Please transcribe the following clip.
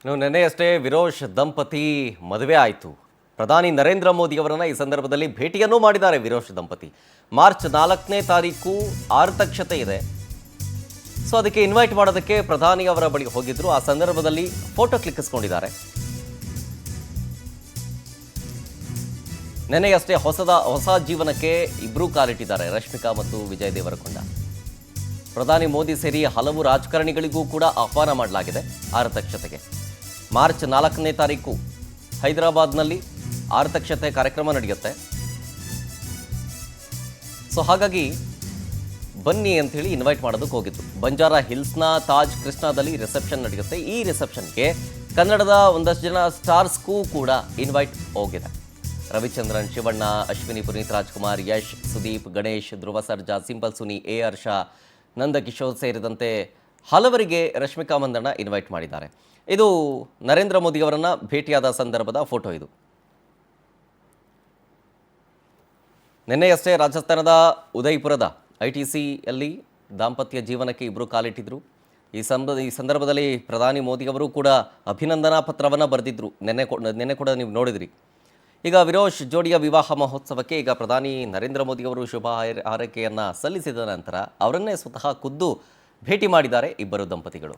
ನಿನ್ನೆಯಷ್ಟೇ ವಿರೋಶ್ ದಂಪತಿ ಮದುವೆ ಆಯಿತು. ಪ್ರಧಾನಿ ನರೇಂದ್ರ ಮೋದಿ ಅವರನ್ನು ಈ ಸಂದರ್ಭದಲ್ಲಿ ಭೇಟಿಯನ್ನೂ ಮಾಡಿದ್ದಾರೆ ವಿರೋಶ್ ದಂಪತಿ. ಮಾರ್ಚ್ 4ನೇ ತಾರೀಕು ಆರತಕ್ಷತೆ ಇದೆ. ಸೊ ಅದಕ್ಕೆ ಇನ್ವೈಟ್ ಮಾಡೋದಕ್ಕೆ ಪ್ರಧಾನಿ ಅವರ ಬಳಿ ಹೋಗಿದ್ರು. ಆ ಸಂದರ್ಭದಲ್ಲಿ ಫೋಟೋ ಕ್ಲಿಕ್ಕಿಸ್ಕೊಂಡಿದ್ದಾರೆ. ನೆನೆಯಷ್ಟೇ ಹೊಸ ಜೀವನಕ್ಕೆ ಇಬ್ಬರೂ ಕಾಲಿಟ್ಟಿದ್ದಾರೆ, ರಶ್ಮಿಕಾ ಮತ್ತು ವಿಜಯ್ ದೇವರಕೊಂಡ. ಪ್ರಧಾನಿ ಮೋದಿ ಸೇರಿ ಹಲವು ರಾಜಕಾರಣಿಗಳಿಗೂ ಕೂಡ ಆಹ್ವಾನ ಮಾಡಲಾಗಿದೆ ಆರತಕ್ಷತೆಗೆ. ಮಾರ್ಚ್ 4ನೇ ತಾರೀಕು ಹೈದರಾಬಾದ್ನಲ್ಲಿ ಆರತಕ್ಷತೆ ಕಾರ್ಯಕ್ರಮ ನಡೆಯುತ್ತೆ. ಸೊ ಹಾಗಾಗಿ ಬನ್ನಿ ಅಂಥೇಳಿ ಇನ್ವೈಟ್ ಮಾಡೋದಕ್ಕೆ ಹೋಗಿದ್ರು. ಬಂಜಾರಾ ಹಿಲ್ಸ್ನ ತಾಜ್ ಕೃಷ್ಣಾದಲ್ಲಿ ರಿಸೆಪ್ಷನ್ ನಡೆಯುತ್ತೆ. ಈ ರಿಸೆಪ್ಷನ್ಗೆ ಕನ್ನಡದ ಒಂದಷ್ಟು ಜನ ಸ್ಟಾರ್ಸ್ಗೂ ಕೂಡ ಇನ್ವೈಟ್ ಹೋಗಿದೆ. ರವಿಚಂದ್ರನ್, ಶಿವಣ್ಣ, ಅಶ್ವಿನಿ, ಪುನೀತ್ ರಾಜ್ಕುಮಾರ್, ಯಶ್, ಸುದೀಪ್, ಗಣೇಶ್, ಧ್ರುವ ಸರ್ಜಾ, ಸಿಂಪಲ್ ಸುನಿ, ಎ ಹರ್ಷ, ನಂದಕಿಶೋರ್ ಸೇರಿದಂತೆ ಹಲವರಿಗೆ ರಶ್ಮಿಕಾ ಮಂದಣ್ಣ ಇನ್ವೈಟ್ ಮಾಡಿದ್ದಾರೆ. ಇದು ನರೇಂದ್ರ ಮೋದಿ ಅವರನ್ನು ಭೇಟಿಯಾದ ಸಂದರ್ಭದ ಫೋಟೋ. ಇದು ನಿನ್ನೆಯಷ್ಟೇ ರಾಜಸ್ಥಾನದ ಉದಯ್ಪುರದ ITCಯಲ್ಲಿ ದಾಂಪತ್ಯ ಜೀವನಕ್ಕೆ ಇಬ್ಬರು ಕಾಲಿಟ್ಟಿದ್ರು. ಈ ಸಂದರ್ಭದಲ್ಲಿ ಪ್ರಧಾನಿ ಮೋದಿ ಅವರು ಕೂಡ ಅಭಿನಂದನಾ ಪತ್ರವನ್ನು ಬರೆದಿದ್ರು. ನಿನ್ನೆ ಕೂಡ ನೀವು ನೋಡಿದ್ರಿ. ಈಗ ವಿರೋಶ್ ಜೋಡಿಯ ವಿವಾಹ ಮಹೋತ್ಸವಕ್ಕೆ ಈಗ ಪ್ರಧಾನಿ ನರೇಂದ್ರ ಮೋದಿ ಅವರು ಶುಭ ಹಾರೈಕೆಯನ್ನು ಸಲ್ಲಿಸಿದ ನಂತರ ಅವರನ್ನೇ ಸ್ವತಃ ಖುದ್ದು ಭೇಟಿ ಮಾಡಿದ್ದಾರೆ ಇಬ್ಬರು ದಂಪತಿಗಳು.